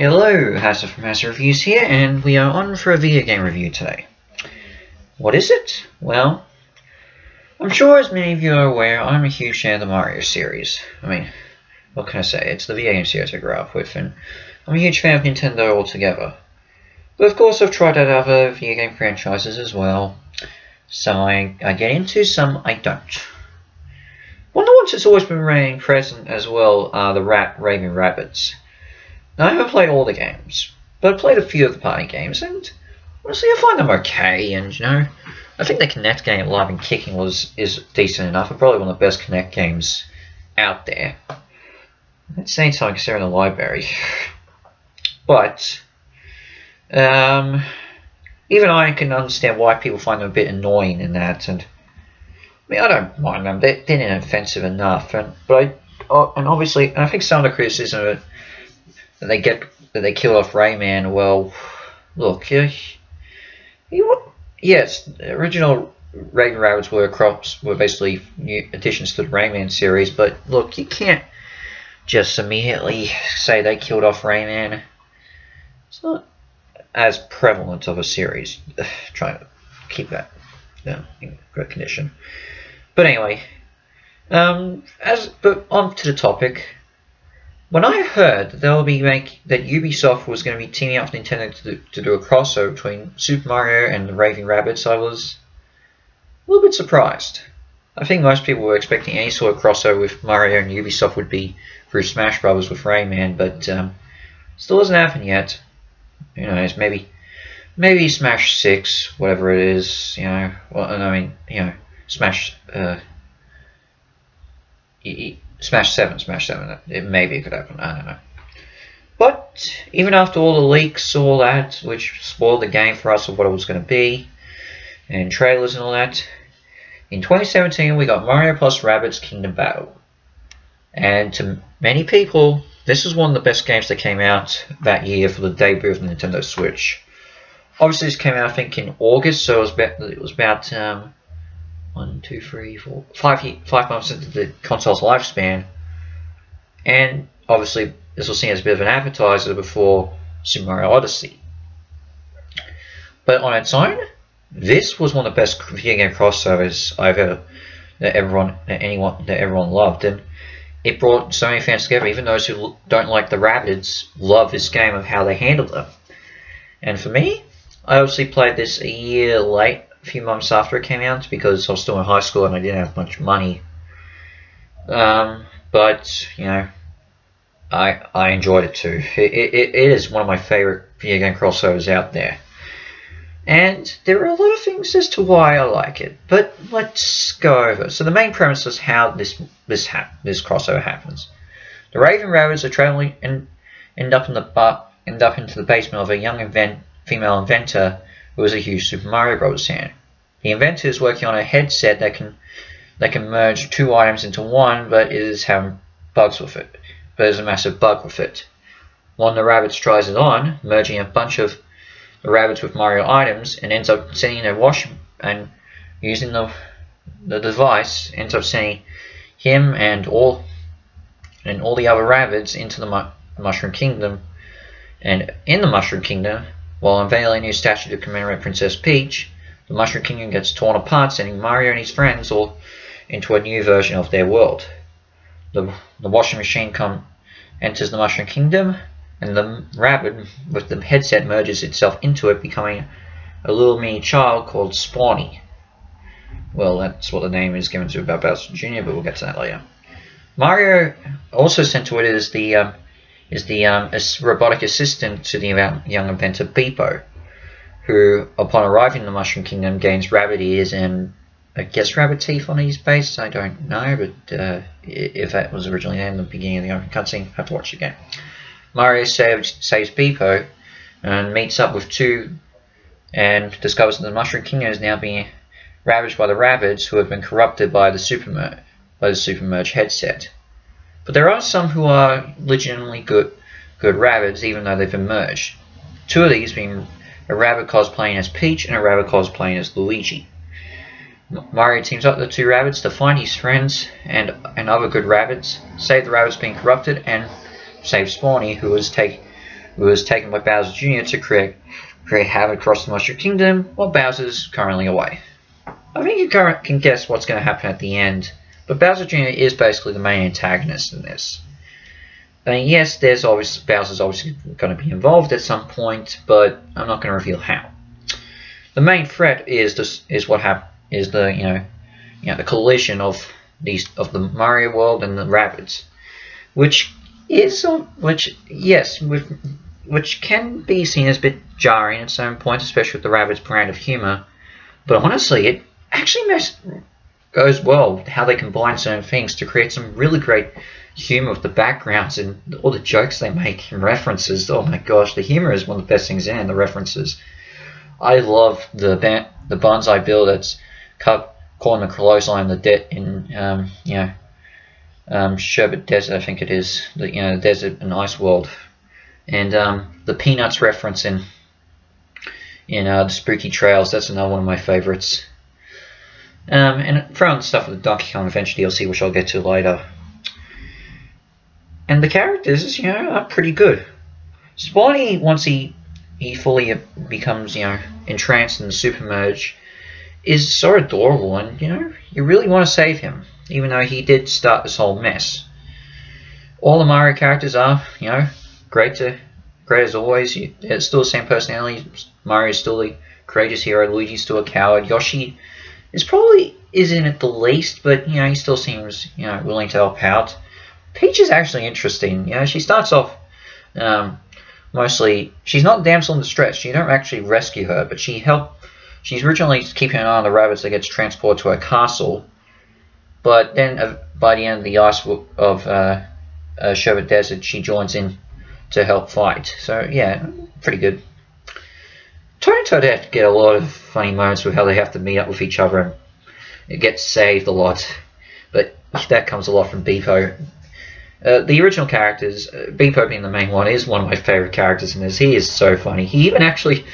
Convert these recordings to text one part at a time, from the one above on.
Hello, Hazard from Hazard Reviews here, and we are on for a video game review today. What is it? Well, I'm sure as many of you are aware, I'm a huge fan of the Mario series. I mean, what can I say? It's the video game series I grew up with, and I'm a huge fan of Nintendo altogether. But of course, I've tried out other video game franchises as well. Some I get into, some I don't. One of the ones that's always been remaining present as well are the Raving Rabbids. Now, I haven't played all the games, but I've played a few of the party games, and honestly, I find them okay. And I think the Kinect game, Live and Kicking, is decent enough. It's probably one of the best Kinect games out there. Let's say something considering the library, but even I can understand why people find them a bit annoying in that. And I mean, I don't mind them; they're inoffensive enough. And obviously, I think some of the criticism of it that they killed off Rayman. Well, look, yes, the original Raven Rabbids were basically new additions to the Rayman series, but look, you can't just immediately say they killed off Rayman. It's not as prevalent of a series. Trying to keep that in good condition. But anyway, but on to the topic. When I heard that that Ubisoft was going to be teaming up with Nintendo to do a crossover between Super Mario and the Raving Rabbids, I was a little bit surprised. I think most people were expecting any sort of crossover with Mario and Ubisoft would be through Smash Brothers with Rayman, but still hasn't happened yet. Who knows? Maybe Smash 6, whatever it is. Smash. Smash 7. Maybe it could happen, I don't know. But even after all the leaks, all that, which spoiled the game for us of what it was going to be, and trailers and all that, in 2017 we got Mario plus Rabbids Kingdom Battle. And to many people, this is one of the best games that came out that year for the debut of the Nintendo Switch. Obviously this came out I think in August, so it was about 5 months into the console's lifespan, and obviously this was seen as a bit of an appetizer before Super Mario Odyssey. But on its own, this was one of the best video game crossovers that everyone loved, and it brought so many fans together. Even those who don't like the Rabbids love this game of how they handled them. And for me, I obviously played this a year late. A few months after it came out because I was still in high school and I didn't have much money. But I enjoyed it too. It is one of my favorite video game crossovers out there. And there are a lot of things as to why I like it, but let's go over. So the main premise is how this crossover happens. The Raven Rabbids are traveling and end up into the basement of a young female inventor who is a huge Super Mario Bros. Fan. The inventor is working on a headset that can merge two items into one, but it is having bugs with it. But there's a massive bug with it. One of the Rabbids tries it on, merging a bunch of the Rabbids with Mario items, and ends up sending a and using the device ends up sending him and all the other Rabbids into the Mushroom Kingdom. And in the Mushroom Kingdom, while unveiling a new statue to commemorate Princess Peach, the Mushroom Kingdom gets torn apart, sending Mario and his friends all into a new version of their world. The washing machine enters the Mushroom Kingdom, and the Rabbid with the headset merges itself into it, becoming a little mini child called Spawny. Well, that's what the name is given to Bowser Jr., but we'll get to that later. Mario also sent to it is the robotic assistant to the young inventor Beepo, who, upon arriving in the Mushroom Kingdom, gains rabbit ears and I guess rabbit teeth on his base. I don't know, but if that was originally named in the beginning of the opening cutscene, I have to watch it again. Mario saves Beepo and meets up with two and discovers that the Mushroom Kingdom is now being ravaged by the Rabbids, who have been corrupted by the Super Merge headset. But there are some who are legitimately good Rabbids, even though they've been merged. Two of these being a Rabbid cosplaying as Peach and a Rabbid cosplaying as Luigi. Mario teams up with the two Rabbids to find his friends and other good Rabbids, save the Rabbids being corrupted, and save Spawny, who was taken by Bowser Jr. to create havoc across the Mushroom Kingdom while Bowser's currently away. I think you can guess what's going to happen at the end, but Bowser Jr. is basically the main antagonist in this. I mean, yes, Bowser's obviously going to be involved at some point, but I'm not going to reveal how. The main threat is the collision of the Mario world and the Rabbids, which can be seen as a bit jarring at some points, especially with the Rabbids' brand of humor. But honestly, it actually goes well how they combine certain things to create some really great humor with the backgrounds and all the jokes they make and references. Oh my gosh, the humor is one of the best things in it, and the references. I love the bonsai bill that's caught in the clothesline Sherbet Desert, I think it is, the desert and ice world, and the Peanuts reference in the Spooky Trails. That's another one of my favorites. And throwing stuff with the Donkey Kong Adventure DLC, which I'll get to later. And the characters, are pretty good. Spiny, once he fully becomes, entranced in the Super Merge, is so adorable, and you really want to save him, even though he did start this whole mess. All the Mario characters are, great as always. It's still the same personality. Mario's still the courageous hero. Luigi's still a coward. Yoshi isn't it the least, but he still seems willing to help out. Peach is actually interesting. She starts off mostly. She's not damsel in distress. You don't actually rescue her, but she's originally keeping an eye on the rabbits that gets transported to her castle. But then by the end of the ice of Sherbet Desert, she joins in to help fight. So yeah, pretty good. Tony and Toadette get a lot of funny moments with how they have to meet up with each other, and it gets saved a lot. But that comes a lot from Beepo. The original characters, Beepo being the main one, is one of my favorite characters in this. He is so funny. He actually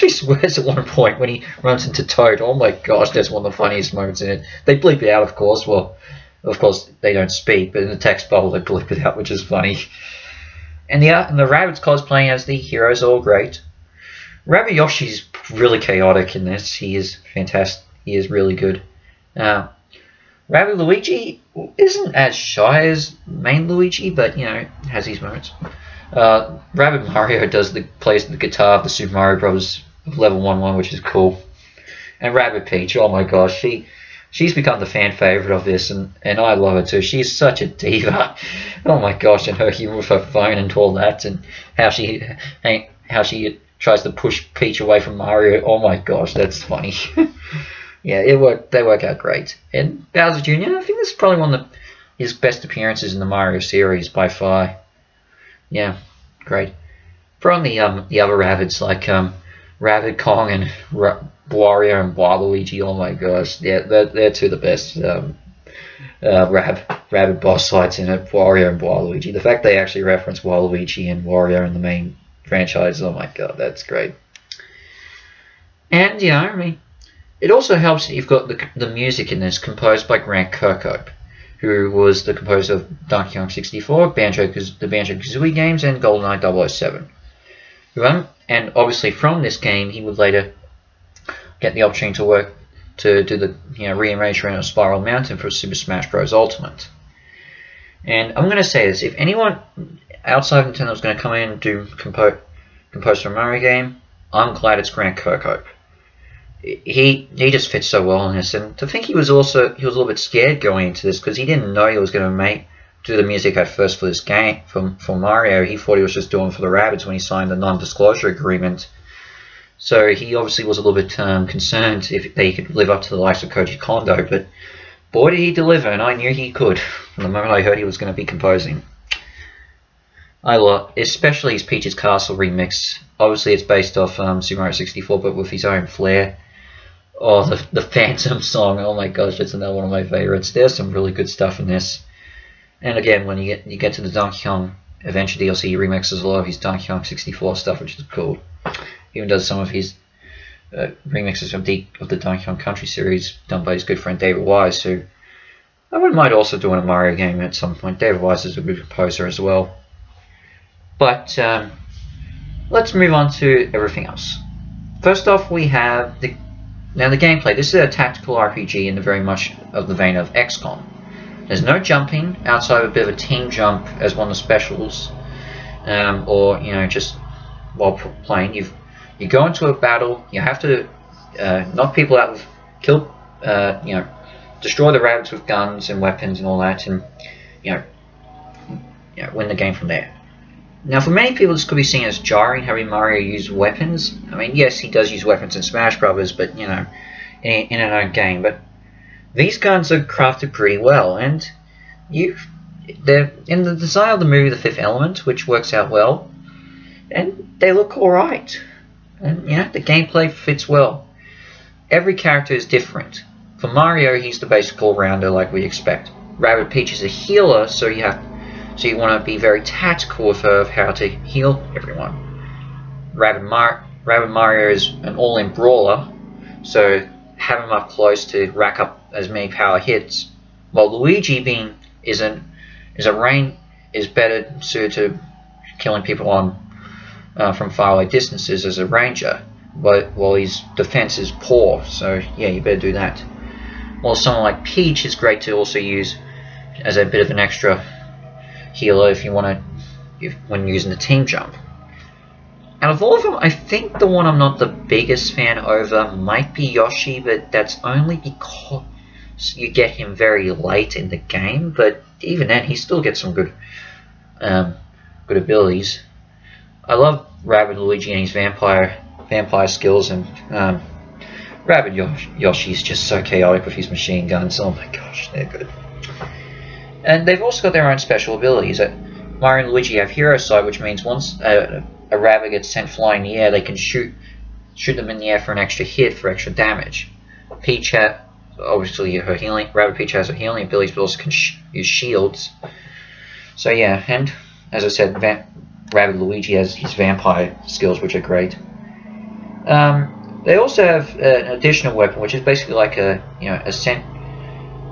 swears at one point when he runs into Toad. Oh my gosh, that's one of the funniest moments in it. They bleep it out, of course. Well, of course they don't speak, but in the text bubble they bleep it out, which is funny. And the Rabbids cosplaying as the heroes are all great. Rabbid Yoshi's really chaotic in this. He is fantastic. He is really good. Rabbid Luigi isn't as shy as main Luigi, but has these moments. Rabbid Mario plays the guitar of the Super Mario Bros. Level 1-1, which is cool. And Rabbid Peach, oh my gosh, she's become the fan favorite of this, and I love her too. She's such a diva. Oh my gosh, and her humor with her phone and all that, and how she tries to push Peach away from Mario. Oh my gosh, that's funny. Yeah, they work out great. And Bowser Jr., I think this is probably one of his best appearances in the Mario series by far. Yeah, great. From the other Rabbids like Rabbid Kong and Wario and Waluigi, oh my gosh, yeah, they're two of the best Rabbid boss fights in it, Wario and Waluigi. The fact they actually reference Waluigi and Wario in the main franchise, oh my god, that's great. And it also helps that you've got the music in this composed by Grant Kirkhope, who was the composer of Donkey Kong 64, the Banjo-Kazooie games, and GoldenEye 007. And obviously from this game, he would later get the opportunity to work to do the rearrangement of Spiral Mountain for Super Smash Bros. Ultimate. And I'm going to say this: if anyone outside of Nintendo is going to come in and do compose for a Mario game, I'm glad it's Grant Kirkhope. He just fits so well in this, and to think he was a little bit scared going into this because he didn't know he was going to do the music at first for this game for Mario. He thought he was just doing it for the Rabbids when he signed the non-disclosure agreement. So he obviously was a little bit concerned if they could live up to the likes of Koji Kondo, but boy did he deliver, and I knew he could from the moment I heard he was going to be composing. I love, especially his Peach's Castle remix. Obviously it's based off Super Mario 64, but with his own flair. Oh, the Phantom song, oh my gosh, that's another one of my favorites. There's some really good stuff in this. And again, when you get to the Donkey Kong Adventure DLC, he remixes a lot of his Donkey Kong 64 stuff, which is cool. He even does some of his remixes of the Donkey Kong Country series done by his good friend David Wise, who I wouldn't mind also doing a Mario game at some point. David Wise is a good composer as well. But let's move on to everything else. First off, we have the gameplay. This is a tactical RPG in the very much of the vein of XCOM. There's no jumping outside of a bit of a team jump as one of the specials, or just while playing. You go into a battle. You have to knock people out, kill, destroy the Rabbids with guns and weapons and all that, and win the game from there. Now, for many people, this could be seen as jarring, having Mario use weapons. I mean, yes, he does use weapons in Smash Brothers, but in an own game. But these guns are crafted pretty well, and they're in the design of the movie The Fifth Element, which works out well, and they look alright. And the gameplay fits well. Every character is different. For Mario, he's the basic all-rounder like we expect. Rabbid Peach is a healer, so you want to be very tactical with her of how to heal everyone. Rabbid Mario is an all-in brawler, so have him up close to rack up as many power hits. While Luigi is better suited to killing people from faraway distances as a ranger, while his defense is poor. So yeah, you better do that. While someone like Peach is great to also use as a bit of an extra healer when using the team jump. Out of all of them, I think the one I'm not the biggest fan over might be Yoshi, but that's only because you get him very late in the game. But even then, he still gets some good abilities. I love Rabbid Luigi and his vampire skills, and Rabbid Yoshi is just so chaotic with his machine guns. Oh my gosh, they're good. And they've also got their own special abilities. Mario and Luigi have Hero Side, which means once a rabbit gets sent flying in the air, they can shoot them in the air for an extra hit for extra damage. Peach obviously Rabbid Peach has her healing abilities, but also can use shields. So yeah, and as I said, Rabbid Luigi has his vampire skills, which are great. They also have an additional weapon, which is basically like a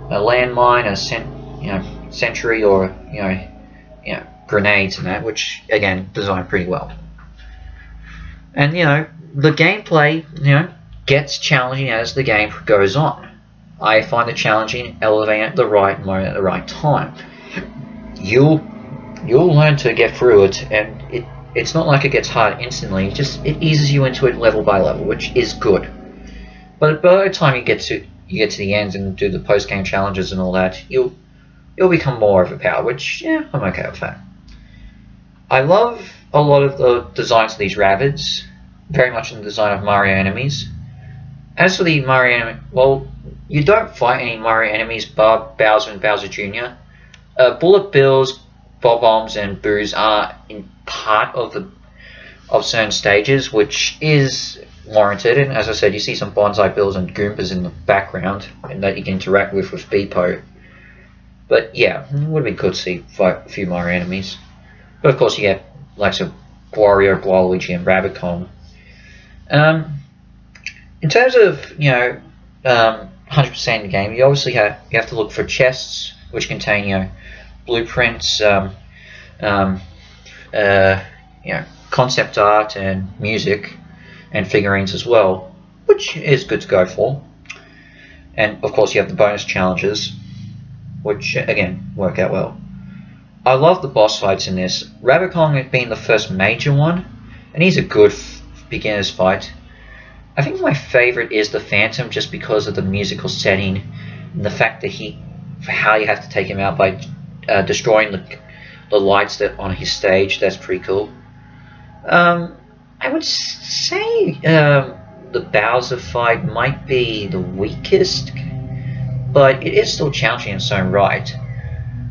landmine, a sentry, or grenades and that, which again designed pretty well. And the gameplay gets challenging as the game goes on. I find it challenging, elevating at the right moment at the right time. You'll learn to get through it, and it's not like it gets hard instantly. It eases you into it level by level, which is good. But by the time you get to the end and do the post game challenges and all that, you'll become more overpowered, which I'm okay with that. I love a lot of the designs of these Rabbids, very much in the design of Mario enemies. As for the Mario enemy, well, you don't fight any Mario enemies bar Bowser and Bowser Jr. Bullet Bills, Bob-Ombs, and Boos are in part of certain stages, which is warranted. And as I said, you see some Bonsai Bills and Goombas in the background, and that you can interact with Beepo. But yeah, it would be good to see fight a few Mario enemies. But of course, you get likes of Wario, Waluigi, and Rabbid Kong. In terms of 100% the game, you obviously have to look for chests which contain blueprints, concept art and music, and figurines as well, which is good to go for. And of course, you have the bonus challenges, which again work out well. I love the boss fights in this. Rabbid Kong being the first major one, and he's a good beginner's fight. I think my favorite is the Phantom, just because of the musical setting and the fact that how you have to take him out by destroying the lights that on his stage. That's pretty cool. I would say the Bowser fight might be the weakest, but it is still challenging in its own right.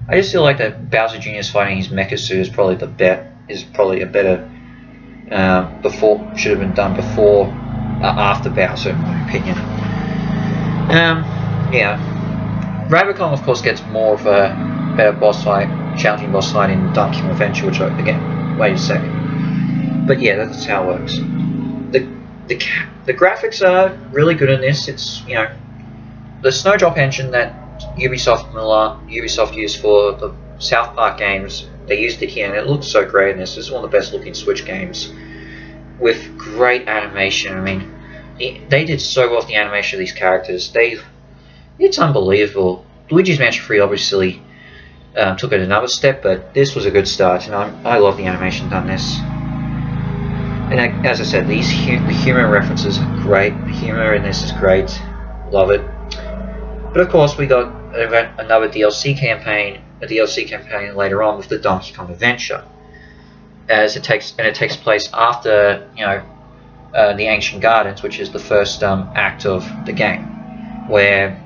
I just feel like that Bowser Jr.'s fighting his mecha suit is probably a better should have been done before after Bowser, in my opinion. Rabbid Kong of course gets more of a better challenging boss fight in Donkey Kong Adventure, which again, wait a second. But yeah, that's how it works. The graphics are really good in this. It's the Snowdrop engine that Ubisoft used for the South Park games. They used it here, and it looks so great in this. It's one of the best looking Switch games. with great animation. I mean, they did so well with the animation of these characters. It's unbelievable. Luigi's Mansion 3 obviously took it another step, but this was a good start, and I love the animation done this. And as I said, the humor references are great. The humor in this is great. Love it. But of course, we got another DLC campaign, a DLC campaign later on with the Donkey Kong Adventure, it takes place after the Ancient Gardens, which is the first act of the game, where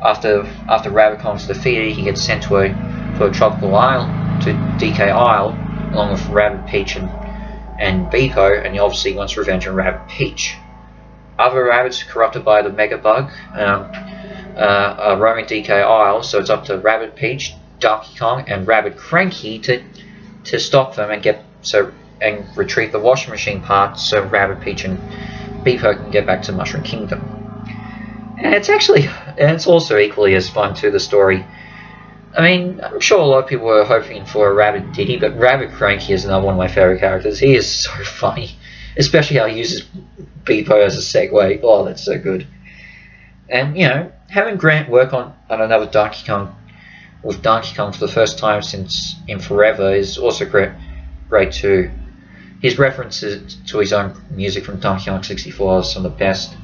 after Rabbid Kong's defeated, he gets sent to a tropical isle, to DK Isle, along with Rabbid, Peach, and Beepo, and he obviously wants revenge on Rabbid Peach. Other Rabbids corrupted by the Mega Bug are roaming DK Isle, so it's up to Rabbid Peach, Donkey Kong, and Rabbid Cranky to stop them and retrieve the washing machine parts so Rabbid Peach and Beepo can get back to Mushroom Kingdom. And it's also equally as fun too, the story. I mean, I'm sure a lot of people were hoping for a Rabbid Diddy, but Rabbid Cranky is another one of my favourite characters. He is so funny, especially how he uses Beepo as a segue. Oh, that's so good. And, having Grant work on another Donkey Kong with Donkey Kong for the first time in forever is also great too. His references to his own music from Donkey Kong 64 are some of the best.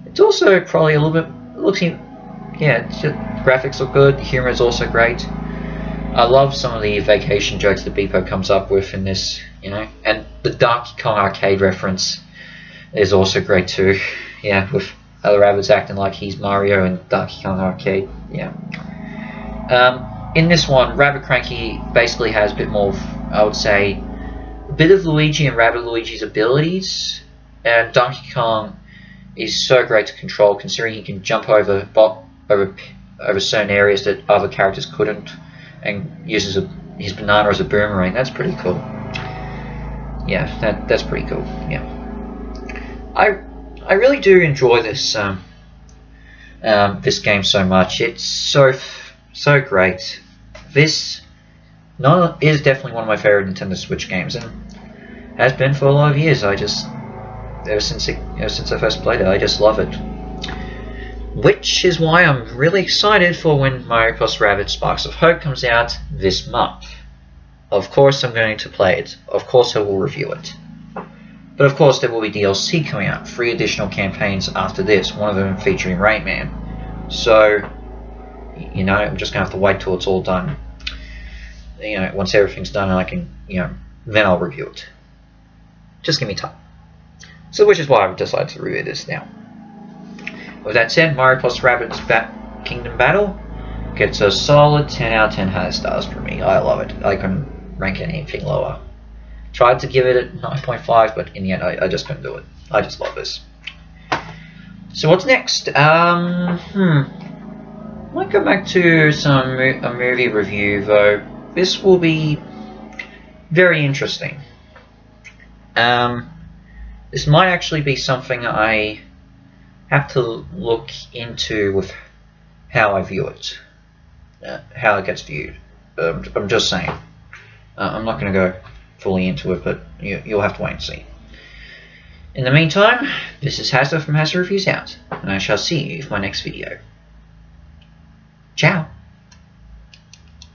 It's also probably a little bit graphics look good. The humor is also great. I love some of the vacation jokes that Beepo comes up with in this, and the Donkey Kong arcade reference is also great too. Yeah, with other rabbits acting like he's Mario and Donkey Kong arcade. Yeah. In this one, Rabbid Cranky basically has a bit more, I would say, a bit of Luigi and Rabbid Luigi's abilities, and Donkey Kong is so great to control, considering he can jump over certain areas that other characters couldn't, and uses his banana as a boomerang. That's pretty cool. Yeah, that's pretty cool. Yeah, I really do enjoy this this game so much. It's so great. This is definitely one of my favorite Nintendo Switch games, and has been for a lot of years. Ever since I first played it, I just love it. Which is why I'm really excited for when Mario + Rabbids Sparks of Hope comes out this month. Of course I'm going to play it. Of course I will review it. But of course there will be DLC coming out, 3 additional campaigns after this, one of them featuring Rayman. So, I'm just going to have to wait till it's all done. Once everything's done, I can, then I'll review it. Just give me time. So, which is why I've decided to review this now. With that said, Mario + Rabbids Kingdom Battle gets a solid 10 out of 10 hard stars for me. I love it. I couldn't rank anything lower. Tried to give it a 9.5, but in the end, I just couldn't do it. I just love this. So what's next? I might go back to a movie review, though. This will be very interesting. This might actually be something I have to look into with how I view it, how it gets viewed. I'm just saying. I'm not going to go fully into it, but you'll have to wait and see. In the meantime, this is Hazza from Hazza Reviews out, and I shall see you for my next video. Ciao!